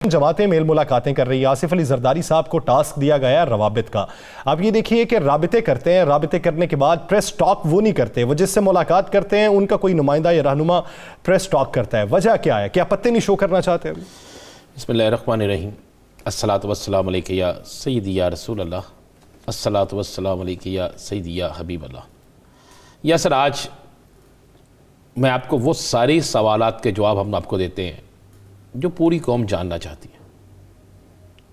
जमातें mail मुलाकातें कर रही है। आसिफ अली जरदारी साहब को टास्क दिया गया है रवाबित का। अब ये देखिए कि राबिते करते हैं, राबिते करने के बाद प्रेस टॉक वो नहीं करते, वो जिससे मुलाकात करते हैं उनका कोई नुमाइंदा या रहनुमा प्रेस टॉक करता है। वजह क्या है? क्या पत्ते नहीं शो करना चाहते? अभी बिस्मिल्लाहिर्रहमानिर्रहीम, अस्सलातु वस्सलामु अलैका या सय्यदी या रसूल अल्लाह, अस्सलातु वस्सलामु अलैका या सय्यदी या हबीब अल्लाह। या सर, आज मैं आपको वो सारे सवालात के जवाब हम आपको देते हैं जो पूरी कौम जानना चाहती है।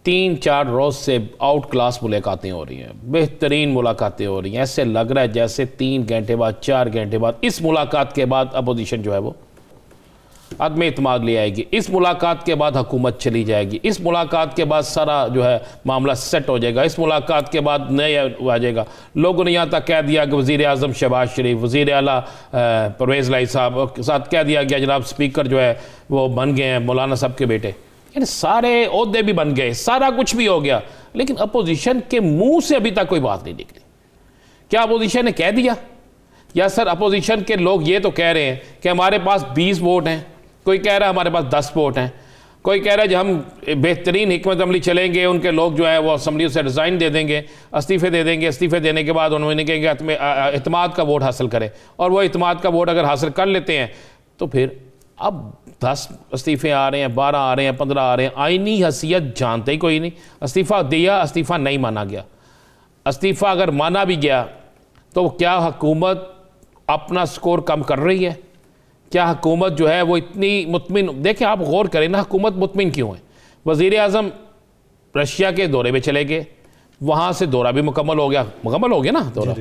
3-4 रोज़ से आउट क्लास मुलाकातें हो रही हैं, बेहतरीन मुलाकातें हो रही हैं। ऐसे लग रहा है जैसे 3 घंटे बाद, 4 घंटे बाद, इस मुलाकात के बाद अपोजिशन जो है वो अदम एतमाद ले आएगी, इस मुलाकात के बाद हुकूमत चली जाएगी, इस मुलाकात के बाद सारा जो है मामला सेट हो जाएगा, इस मुलाकात के बाद नया आ जाएगा। लोगों ने यहाँ तक कह दिया कि वज़ीर आज़म शहबाज शरीफ, वज़ीर आला परवेज़ लाई साहब के साथ कह दिया गया जनाब स्पीकर जो है वो बन गए हैं मौलाना साहब के बेटे। यानी सारे ओहदे भी बन गए, सारा कुछ भी हो गया, लेकिन अपोजिशन के मुँह से अभी तक कोई बात नहीं निकली। क्या अपोजिशन ने कह दिया? या सर अपोजिशन के लोग ये तो कह रहे हैं कि हमारे पास 20 वोट हैं, कोई कह रहा है हमारे पास 10 वोट हैं, कोई कह रहा है जो हम बेहतरीन हिकमत अमली चलेंगे, उनके लोग जो है वो असम्बली से रिज़ाइन दे देंगे, इस्तीफ़े दे देंगे, इस्तीफ़े देने के बाद उन्होंने कहेंगे इत्मीनान का वोट हासिल करें, और वो इत्मीनान का वोट अगर हासिल कर लेते हैं तो फिर अब 10 इस्तीफ़े आ रहे हैं, 12 आ रहे हैं, 15 आ रहे हैं। आईनी हैसियत जानते ही कोई नहीं। इस्तीफ़ा दिया, इस्तीफ़ा नहीं माना गया। इस्तीफ़ा अगर माना भी गया तो क्या हुकूमत अपना स्कोर कम कर रही है? क्या हुकूमत जो है वो इतनी मुतमिन? देखें, आप गौर करें ना, हुकूमत मुतमिन क्यों है? वज़ीर आज़म रशिया के दौरे पे चले गए, वहाँ से दौरा भी मुकम्मल हो गया ना दौरा,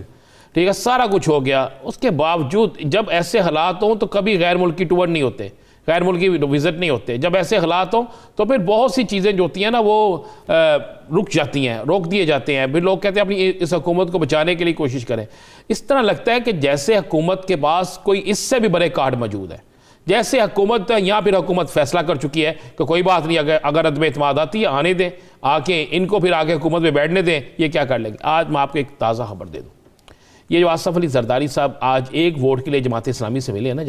ठीक है, सारा कुछ हो गया। उसके बावजूद जब ऐसे हालात हों तो कभी गैर मुल्की टूर नहीं होते, गैर मुल्की विज़िट नहीं होते। जब ऐसे हालात हों तो फिर बहुत सी चीज़ें जो होती हैं ना वो रुक जाती हैं, रोक दिए जाते हैं। फिर लोग कहते हैं अपनी इस हुकूमत को बचाने के लिए कोशिश करें। इस तरह लगता है कि जैसे हुकूमत के पास कोई इससे भी बड़े कार्ड मौजूद है, जैसे हुकूमत यहाँ फिर हुकूमत फैसला कर चुकी है कि कोई बात नहीं, अगर अदम एतमाद आती है आने दें, आके इनको फिर आगे हुकूमत में बैठने दें, ये क्या कर लेंगे। आज मैं आपको एक ताज़ा खबर दे दूँ। ये जो आसिफ अली जरदारी साहब आज एक वोट के लिए जमात इस्लामी से मिले हैं ना,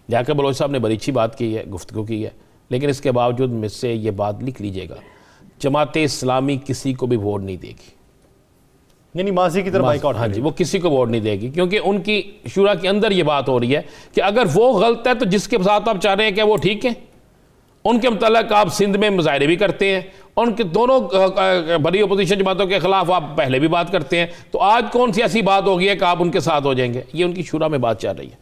जाके बलोच साहब ने बड़ी अच्छी बात की है, गुफ्तगू की है, लेकिन इसके बावजूद मुझसे ये बात लिख लीजिएगा, जमात इस्लामी किसी को भी वोट नहीं देगी। यानी माजी की तरफ बाइकआउट? हाँ जी, वो किसी को वोट नहीं देगी, क्योंकि उनकी शुरा के अंदर ये बात हो रही है कि अगर वो गलत है तो जिसके साथ आप चाह रहे हैं क्या वो ठीक है? उनके मुताल्लिक आप सिंध में मुजाहरे भी करते हैं, उनके दोनों बड़ी अपोजिशन जमातों के खिलाफ आप पहले भी बात करते हैं, तो आज कौन सी ऐसी बात होगी है कि आप उनके साथ हो जाएंगे? ये उनकी शुरा में बात चल रही है,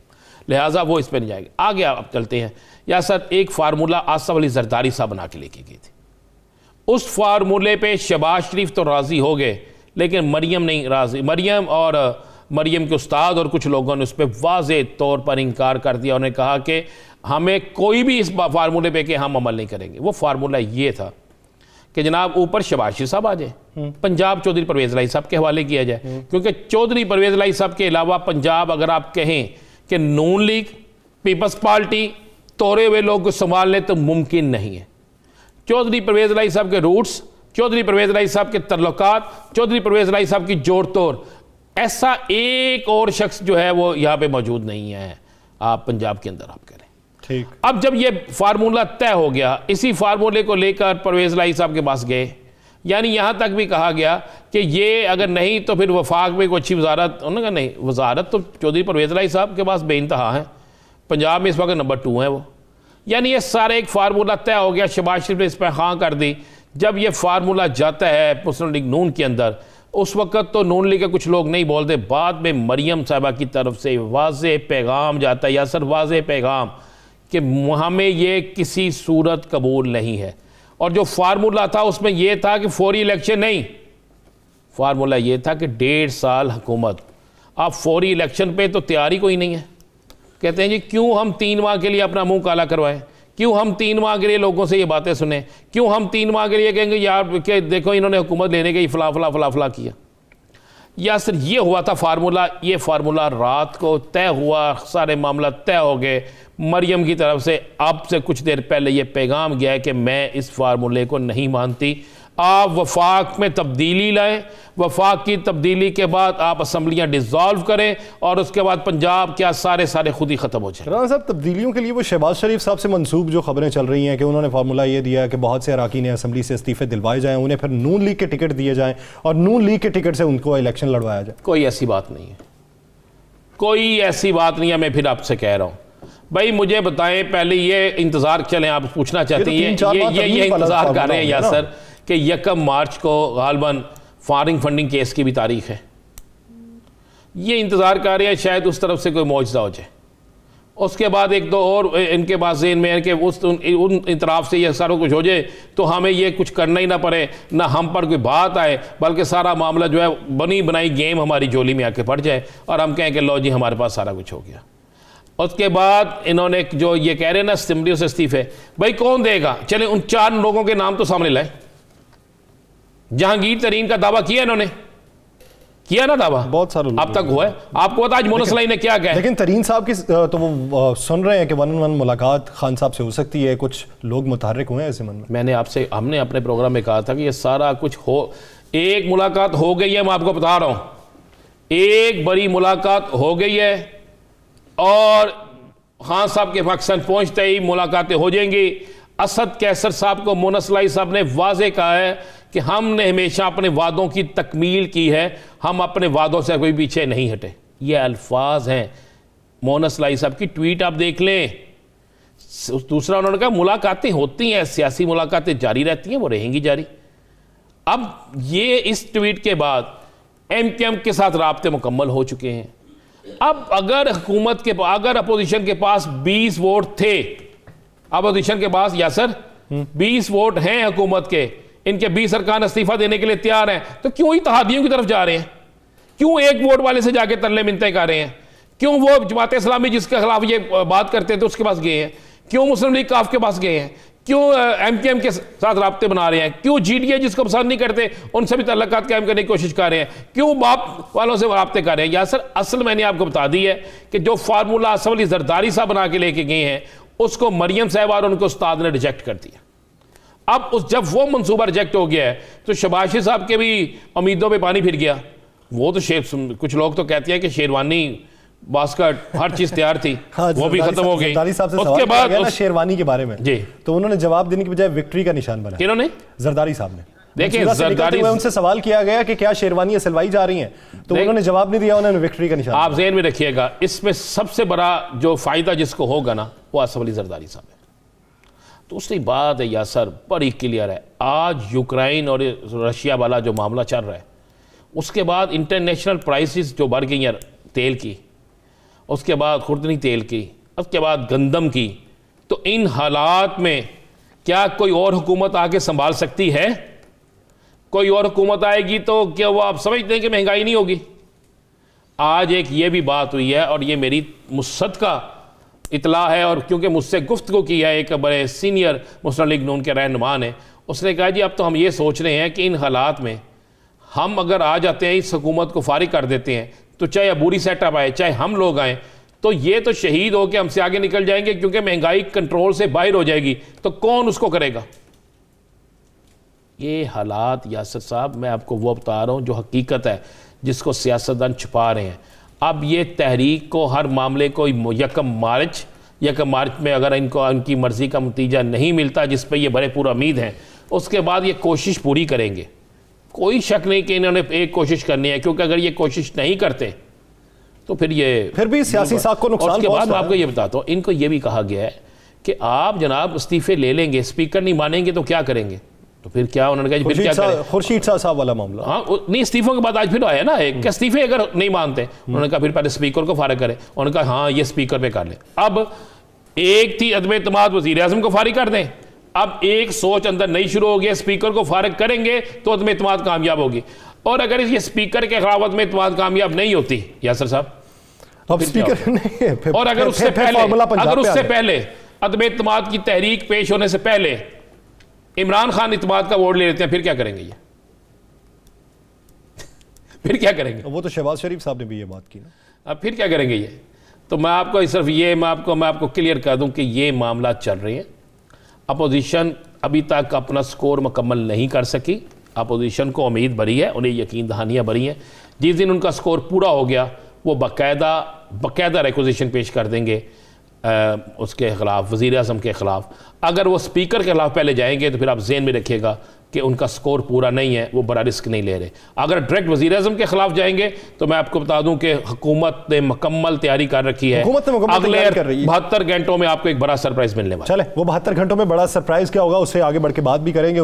लिहाजा वो इस पर नहीं जाएंगे। आगे आप चलते हैं। या सर, एक फार्मूला आसिफ अली जरदारी साहब बना के लेके गई थी, उस फार्मूले पे शहबाज शरीफ तो राज़ी हो गए, लेकिन मरियम नहीं राज़ी। मरियम और मरियम के उस्ताद और कुछ लोगों ने उस पर वाज़े तौर पर इनकार कर दिया। उन्होंने कहा कि हमें कोई भी इस फार्मूले पे कि हम अमल नहीं करेंगे। वो फार्मूला ये था कि जनाब ऊपर शहबाज शरीफ साहब आ जाए, पंजाब चौधरी परवेज़ लाई साहब के हवाले किया जाए, क्योंकि चौधरी परवेज़ लाई साहब के अलावा पंजाब अगर आप कहें कि नून लीग, पीपल्स पार्टी तोड़े हुए लोग को संभाल ले तो मुमकिन नहीं है। चौधरी परवेज़ लाई साहब के रूट्स, चौधरी परवेज़ लाई साहब के तल्लुकात, चौधरी परवेज़ लाई साहब की जोड़ तोड़, ऐसा एक और शख्स जो है वो यहाँ पे मौजूद नहीं है आप पंजाब के अंदर। आप करें ठीक। अब जब ये फार्मूला तय हो गया, इसी फार्मूले को लेकर परवेज़ लाई साहब के पास गए, यानी यहाँ तक भी कहा गया कि ये अगर नहीं तो फिर वफाक में कोई अच्छी वजारत, उन्होंने कहा नहीं, वजारत तो चौधरी परवेज़ लाई साहब के पास बेइंतहा है, पंजाब में इस वक्त नंबर 2 है वो। यानी ये सारे एक फार्मूला तय हो गया, शहबाज शरीफ ने इस पर हाँ कर दी। जब ये फार्मूला जाता है मुस्लिम लीग नून के अंदर, उस वक्त तो नून लीग के कुछ लोग नहीं बोलते, बाद में मरियम साहिबा की तरफ से वाज़े पैगाम जाता है, या सर वाज़े पैगाम कि हमें ये किसी सूरत कबूल नहीं है। और जो फार्मूला था उसमें यह था कि फौरी इलेक्शन नहीं, फार्मूला ये था कि 1.5 साल हुकूमत। अब फौरी इलेक्शन पे तो तैयारी कोई नहीं है। कहते हैं जी क्यों हम 3 माह के लिए अपना मुंह काला करवाएं, क्यों हम 3 माह के लिए लोगों से ये बातें सुने, क्यों हम 3 माह के लिए कहेंगे यार कि देखो इन्होंने हुकूमत लेने के फला फला फला फला किया। या सर ये हुआ था फार्मूला, ये फार्मूला रात को तय हुआ, सारे मामला तय हो गए। मरियम की तरफ से अब से कुछ देर पहले ये पैगाम गया है कि मैं इस फार्मूले को नहीं मानती, आप वफाक में तब्दीली लाएं, वफाक की तब्दीली के बाद आप असम्बलियाँ डिज़ोल्व करें और उसके बाद पंजाब क्या सारे खुद ही ख़त्म हो जाए। राना साहब, तब्दीलियों के लिए वो शहबाज शरीफ साहब से मंसूब जो खबरें चल रही हैं कि उन्होंने फार्मूला ये दिया कि बहुत से अराकीन असम्बली से इस्तीफे दिलवाए जाएँ, उन्हें फिर नून लीग के टिकट दिए जाएँ और नून लीग के टिकट से उनको इलेक्शन लड़वाया जाए। कोई ऐसी बात नहीं है, कोई ऐसी बात नहीं है। मैं फिर आपसे कह रहा हूँ भाई, मुझे बताएं पहले ये इंतज़ार, चलें आप पूछना चाहते हैं ये इंतज़ार कर रहे हैं यासर कि 1 मार्च को गालबन फॉरेन फंडिंग केस की भी तारीख है, ये इंतज़ार कर रहे हैं शायद उस तरफ से कोई मौजज़ा हो जाए। उसके बाद एक दो और इनके पास ज़हन में है कि उन इतराफ़ से ये सारा कुछ हो जाए तो हमें ये कुछ करना ही ना पड़े, ना हम पर कोई बात आए, बल्कि सारा मामला जो है बनी बनाई गेम हमारी झोली में आके पड़ जाए और हम कहें कि लो जी हमारे पास सारा कुछ हो गया। उसके बाद इन्होंने जो ये कह रहे हैं ना असेंबली से इस्तीफे, भाई कौन देगा? चले उन 4 लोगों के नाम तो सामने लाए। जहांगीर तरीन का दावा किया इन्होंने, किया ना दावा, बहुत सारे अब तक हुआ है। आपको पता आज मोनसलाई ने क्या कहा? लेकिन तरीन साहब की तो वो सुन रहे हैं कि 1-on-1 मुलाकात खान साहब से हो सकती है, कुछ लोग मुतहर्रिक हुए हैं इस मन में। मैंने आपसे, हमने अपने प्रोग्राम में कहा था कि ये सारा कुछ हो, एक मुलाकात हो गई है, मैं आपको बता रहा हूं, एक बड़ी मुलाकात हो गई है और खान साहब के पाकिस्तान पहुंचते ही मुलाकातें हो जाएंगी। असद कैसर साहब को मोनसलाई साहब ने वाजे कहा है कि हमने हमेशा अपने वादों की तकमील की है, हम अपने वादों से कोई पीछे नहीं हटे। ये अल्फाज हैं मोनसलाई साहब की, ट्वीट आप देख लें। दूसरा उन्होंने कहा मुलाकातें होती हैं, सियासी मुलाकातें जारी रहती हैं, वो रहेंगी जारी। अब ये इस ट्वीट के बाद MKM के साथ राब्ते मुकम्मल हो चुके हैं। अब अगर हुकूमत के, अगर अपोजिशन के पास 20 वोट थे, अपोजिशन के पास यासर 20 वोट हैं हुकूमत के, इनके 20 अरकान इस्तीफा देने के लिए तैयार हैं, तो क्यों इत्तेहादियों की तरफ जा रहे हैं? क्यों एक वोट वाले से जाके तरले मिन्नतें कर रहे हैं? क्यों वो जमात इस्लामी जिसके खिलाफ ये बात करते थे उसके पास गए हैं? क्यों मुस्लिम लीग काफ के पास गए हैं? क्यों MKM के साथ राब्ते बना रहे हैं? क्यों GDA जिसको पसंद नहीं करते उनसे भी तल्लुकात कायम करने की कोशिश कर रहे हैं? क्यों बाप वालों से राब्ते कर रहे हैं? यासर असल मैंने आपको बता दी है कि जो फार्मूला असद अली जरदारी साहब बना के लेके गए हैं उसको मरियम साहब और उनके उस्ताद ने रिजेक्ट कर दिया। अब जब वो मंसूबा रिजेक्ट हो गया है तो शबाशी साहब के भी उम्मीदों पे पानी फिर गया। वो तो कुछ लोग तो कहते हैं कि शेरवानी बास्केट हर चीज तैयार थी, हाँ, वो भी खत्म हो गई। उसके बाद शेरवानी के बारे में जी, तो उन्होंने जवाब देने की बजाय विक्ट्री का निशान बनाया। किन्होंने? जरदारी साहब ने। देखिए जरदारी, उनसे सवाल किया गया कि क्या शेरवानी सिलवाई जा रही हैं, तो उन्होंने जवाब नहीं दिया, उन्होंने विक्ट्री का निशान। आप ज़हन में रखिएगा, इसमें सबसे बड़ा जो फायदा जिसको होगा ना वो असद अली जरदारी साहब है। दूसरी बात है यासर, बड़ी क्लियर है, आज यूक्रेन और रशिया वाला जो मामला चल रहा है, उसके बाद इंटरनेशनल प्राइसेस जो बढ़ गई हैं तेल की, उसके बाद खुर्दनी तेल की, उसके बाद गंदम की, तो इन हालात में क्या कोई और हुकूमत आके संभाल सकती है? कोई और हुकूमत आएगी तो क्या वो आप समझते हैं कि महंगाई नहीं होगी? आज एक ये भी बात हुई है और ये मेरी मुस्सद का इतला है, और क्योंकि मुझसे गुफ्तगू की है एक बड़े सीनियर मुस्लिम लीग नून के रहनुमा ने, उसने कहा जी अब तो हम ये सोच रहे हैं कि इन हालात में हम अगर आ जाते हैं, इस हुकूमत को फारिग कर देते हैं, तो चाहे अबूरी सेटअप आए चाहे हम लोग आए, तो ये तो शहीद हो के हमसे आगे निकल जाएंगे, क्योंकि महंगाई कंट्रोल से बाहर हो जाएगी, तो कौन उसको करेगा? ये हालात यासर साहब मैं आपको वो बता रहा हूँ जो हकीकत है, जिसको सियासतदान छुपा रहे हैं। अब ये तहरीक को हर मामले को 1 मार्च में अगर इनको इनकी मर्ज़ी का नतीजा नहीं मिलता, जिस पर ये बड़े पूरा उम्मीद हैं, उसके बाद ये कोशिश पूरी करेंगे। कोई शक नहीं कि इन्होंने एक कोशिश करनी है, क्योंकि अगर ये कोशिश नहीं करते तो फिर भी सियासी साख को नुकसान। उसके बाद मैं आपको ये बताता हूँ, इनको ये भी कहा गया है कि आप जनाब इस्तीफे ले लेंगे, स्पीकर नहीं मानेंगे तो क्या करेंगे? तो फिर क्या उन्होंने कहा फिर क्या करें? खुर्शीद साहब वाला मामला, हाँ नहीं, इस्तीफों के बाद आज फिर आया ना एक, इस्तीफे अगर नहीं मानते, उन्होंने कहा फिर पहले स्पीकर को फारिग करें। उन्होंने कहा हाँ ये स्पीकर पे कर ले। अब एक थी अदम एतमाद वज़ीर आज़म को फारिग कर दें, अब एक सोच अंदर नई शुरू हो गया, स्पीकर को फारिग करेंगे तो अदम एतमाद कामयाब होगी, और अगर ये स्पीकर के खिलाफ अदम एतमाद कामयाब नहीं होती यासर साहब, अब स्पीकर नहीं, और अगर उससे पहले अदम एतमाद की तहरीक पेश होने से पहले इमरान खान इत्तेमाद का वोट ले लेते हैं, फिर क्या करेंगे ये? फिर क्या करेंगे? वो तो शहबाज शरीफ साहब ने भी ये बात की ना। अब फिर क्या करेंगे ये? तो मैं आपको सिर्फ ये मैं आपको क्लियर कर दूं कि ये मामला चल रहे हैं। अपोजिशन अभी तक अपना स्कोर मुकम्मल नहीं कर सकी। अपोजिशन को उम्मीद भरी है, उन्हें यकीन दहानियाँ भरी हैं। जिस दिन उनका स्कोर पूरा हो गया वो बाकायदा रिक्वेजिशन पेश कर देंगे उसके ख़िलाफ़, वज़ीर आज़म के ख़िलाफ़। अगर वो स्पीकर के ख़िलाफ़ पहले जाएंगे तो फिर आप ज़हन में रखिएगा कि उनका स्कोर पूरा नहीं है, वो बड़ा रिस्क नहीं ले रहे। अगर डायरेक्ट वज़ीर आज़म के ख़िलाफ़ जाएंगे तो मैं आपको बता दूं कि हुकूमत ने मुकम्मल तैयारी कर रखी है। अगले 72 घंटों में आपको एक बड़ा सरप्राइज़ मिलने वाला है। चले वो 72 घंटों में बड़ा सरप्राइज़ क्या होगा उससे आगे बढ़ के बात भी करेंगे।